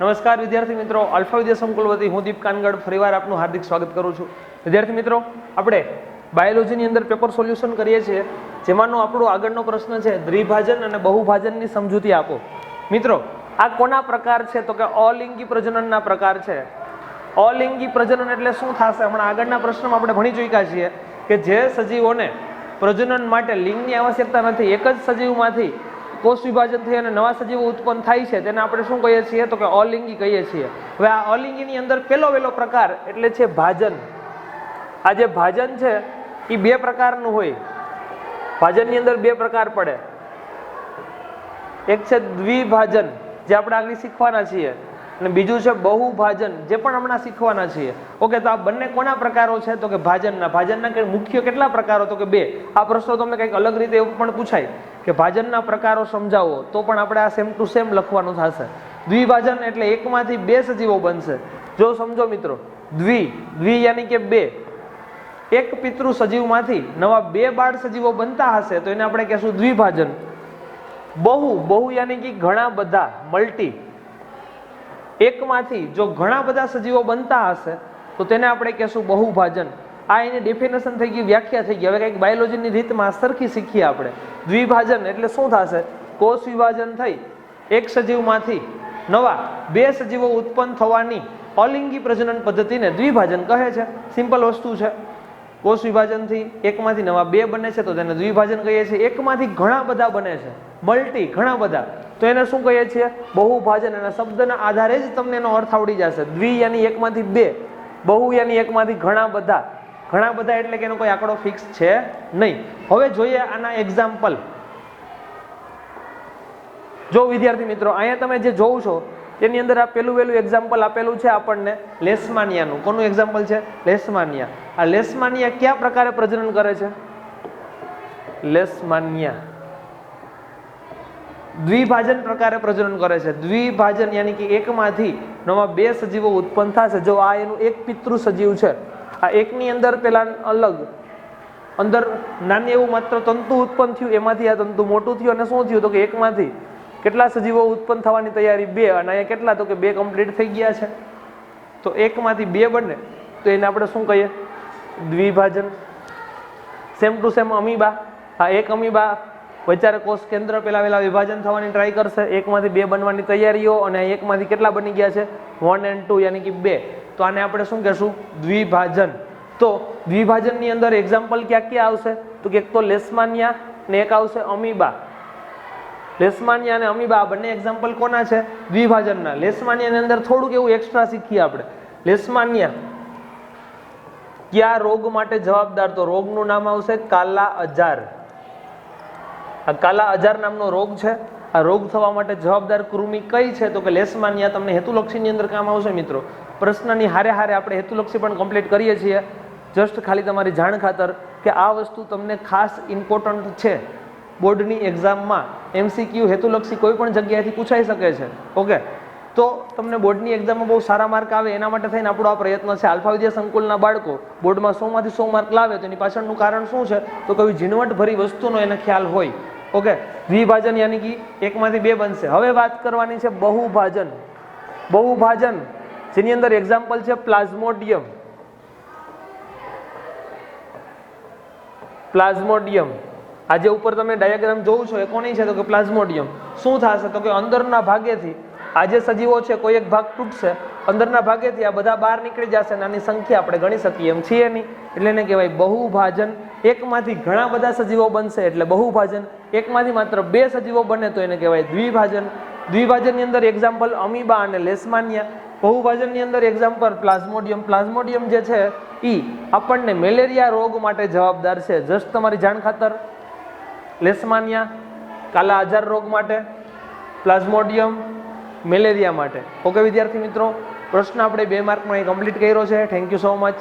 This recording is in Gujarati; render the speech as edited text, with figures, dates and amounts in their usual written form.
નમસ્કાર વિદ્યાર્થી મિત્રો, આલ્ફા વિદ્યા સંકુલ વતી હું દીપ કાનગડ ફરીવાર આપનું હાર્દિક સ્વાગત કરું છું. વિદ્યાર્થી મિત્રો, આપણે બાયોલોજીની અંદર પેપર સોલ્યુશન કરીએ છીએ, જેમાંનો આપણો આગળનો પ્રશ્ન છે દ્વિભાજન અને બહુભાજનની સમજૂતી આપો. મિત્રો, આ કોના પ્રકાર છે? તો કે અલિંગી પ્રજનનના પ્રકાર છે. અલિંગી પ્રજનન એટલે શું થશે? હમણાં આગળના પ્રશ્નમાં આપણે ભણી ચૂક્યા છીએ કે જે સજીવોને પ્રજનન માટે લિંગની આવશ્યકતા નથી, એક જ સજીવમાંથી કોષ વિભાજન થઈ અને નવા સજીવો ઉત્પન્ન થાય છે, તેને આપણે શું કહીએ છીએ? તો કે અલિંગી કહીએ છીએ. હવે આ અલિંગીની અંદર પહેલો પ્રકાર એટલે છે ભાજન. આ જે ભાજન છે એ બે પ્રકારનું હોય. ભાજનની અંદર બે પ્રકાર પડે. એક છે દ્વિભાજન, જે આપણે આગળ શીખવાના છીએ, અને બીજું છે બહુભાજન, જે પણ હમણાં શીખવાના છીએ. ઓકે, તો આ બંને કોના પ્રકારો છે? તો કે ભાજનના. ભાજનના મુખ્ય કેટલા પ્રકારો? તો કે બે. આ પ્રશ્નો તમને કંઈક અલગ રીતે એવું પણ પૂછાય કે ભાજનના પ્રકારો સમજાવો, તો પણ આપણે આ સેમ ટુ સેમ લખવાનું થશે. દ્વિભાજન એટલે એકમાંથી બે સજીવો બનશે. જો સમજો મિત્રો, દ્વિ યાની કે બે, એક પિતૃ સજીવમાંથી નવા બે બાળ સજીવો બનતા હશે તો એને આપણે કહેશું દ્વિભાજન. બહુ યાની કે ઘણા બધા, મલ્ટી. એકમાંથી જો ઘણા બધા સજીવો બનતા હશે તો તેને આપણે કહેશું બહુભાજન. આ એની ડેફિનેશન થઈ ગઈ, વ્યાખ્યા થઈ ગઈ. હવે કંઈક બાયોલોજીની રીતમાં સરખી શીખીએ આપણે. દ્વિભાજન એટલે શું થશે? કોષ વિભાજન થઈ એક સજીવમાંથી નવા બે સજીવો ઉત્પન્ન થવાની અલિંગી પ્રજનન પદ્ધતિને દ્વિભાજન કહે છે. સિમ્પલ વસ્તુ છે. કોષ વિભાજનથી એકમાંથી નવા બે બને છે તો તેને દ્વિભાજન કહીએ છીએ. એકમાંથી ઘણા બધા બને છે, મલ્ટી, ઘણા બધા, તો એને શું કહીએ છીએ? બહુભાજન. એના શબ્દના આધારે જ તમને એનો અર્થ આવડી જશે. દ્વિ યાની એકમાંથી બે, બહુ યાની એકમાંથી ઘણા બધા. ઘણા બધા એટલે કે એનો કોઈ આંકડો ફિક્સ છે નહીં. હવે જોઈએ આના એક્ઝામ્પલ. જો વિદ્યાર્થી મિત્રો, અહીંયા તમે જે જોવ છો તેની અંદર આ પહેલું એક્ઝામ્પલ આપેલું છે આપણને લેશમાનિયાનું. કોનું એક્ઝામ્પલ છે? લેશમાનિયા. આ લેશમાનિયા કયા પ્રકારે પ્રજનન કરે છે? લેશમાનિયા દ્વિભાજન પ્રકારે પ્રજનન કરે છે. દ્વિભાજન યાની કે એકમાંથી નવા બે સજીવો ઉત્પન્ન થશે. જો આ એનું એક પિતૃ સજીવ છે, આ એકની અંદર પેલા અલગ અંદર નાની એવું માત્ર તંતુ ઉત્પન્ન થયું, એમાંથી આ તંતુ મોટું થયું અને શું થયું? તો કે એકમાંથી કેટલા સજીવો ઉત્પન્ન થવાની તૈયારી? બે. અને અહીંયા કેટલા? તો કે બે કમ્પ્લીટ થઈ ગયા છે. તો એકમાંથી બે બને તો એને આપણે શું કહીએ? દ્વિભાજન. Same to same amoeba. આ એક અમીબા વચારે કોષ કેન્દ્ર પેલા વિભાજન થવાની ટ્રાય કરશે, એકમાંથી બે બનવાની તૈયારીઓ, અને એકમાંથી કેટલા બની ગયા છે? 1 and 2 યાની કે બે. તો આને આપણે શું કહેશું? દ્વિભાજન. તો દ્વિભાજનની અંદર એક્ઝામ્પલ ક્યાં આવશે? તો કે એક તો લેશમાનિયા ને એક આવશે અમીબા. લેશમાનિયા અને અમીબા બંને એક્ઝામ્પલ કોના છે? દ્વિભાજનના. લેશમાનિયાની અંદર થોડુંક એવું એક્સ્ટ્રા શીખીએ આપણે. લેશમાનિયા કયા રોગ માટે જવાબદાર? તો રોગનું નામ આવશે કાલા અજાર. આ કાલા અજાર નામનો રોગ છે. આ રોગ થવા માટે જવાબદાર કૃમિ કઈ છે? તો કે લેશમાનિયા. તમને હેતુલક્ષીની અંદર કામ આવશે મિત્રો. પ્રશ્નની હારે આપણે હેતુલક્ષી પણ કમ્પ્લીટ કરીએ છીએ. જસ્ટ ખાલી તમારી જાણ ખાતર કે આ વસ્તુ તમને ખાસ ઇમ્પોર્ટન્ટ છે. બોર્ડની એક્ઝામમાં MCQ હેતુલક્ષી કોઈ પણ જગ્યાએથી પૂછાઈ શકે છે. ઓકે, તો તમને બોર્ડની એક્ઝામમાં બહુ સારા માર્ક આવે એના માટે થઈને આપણો આ પ્રયત્ન છે. આલ્ફા વિદ્યા સંકુલના બાળકો બોર્ડમાં 100 માંથી 100 માર્ક લાવે તો એની પાછળનું કારણ શું છે? તો કોઈ ઝીણવટ ભરી વસ્તુનો એને ખ્યાલ હોય. ઓકે, દ્વિભાજન યાની કે એકમાંથી બે બનશે. હવે વાત કરવાની છે બહુભાજન. બહુભાજન જેની અંદર એક્ઝામ્પલ છે પ્લાઝ્મોડિયમ. પ્લાઝ્મોડિયમ આજે ઉપર તમે ડાયાગ્રામ જોવો છો એ કોની છે? તો કે પ્લાઝ્મોડિયમ. શું થશે? તો કે અંદરના ભાગેથી આ જે સજીવો છે કોઈ એક ભાગ તૂટશે, અંદરના ભાગેથી આ બધા બહાર નીકળી જશે. આની સંખ્યા આપણે ગણી શકીએ એમ છીએ નહીં, એટલે એને કહેવાય બહુભાજન. એકમાંથી ઘણા બધા સજીવો બનશે એટલે બહુભાજન. એકમાંથી માત્ર બે સજીવો બને તો એને કહેવાય દ્વિભાજન. દ્વિભાજનની અંદર એક્ઝામ્પલ અમીબા અને લેશમાનિયા. બહુભાજનની અંદર એક્ઝામ્પલ પ્લાઝ્મોડિયમ. પ્લાઝ્મોડિયમ જે છે એ આપણને મેલેરિયા રોગ માટે જવાબદાર છે. જસ્ટ તમારી જાણ ખાતર, લેશમાનિયા કાલા આજાર રોગ માટે, પ્લાઝ્મોડિયમ મેલેરિયા માટે. ઓકે વિદ્યાર્થી મિત્રો, પ્રશ્ન આપણે 2 માર્કમાં કમ્પ્લીટ કર્યો છે. Thank you so much.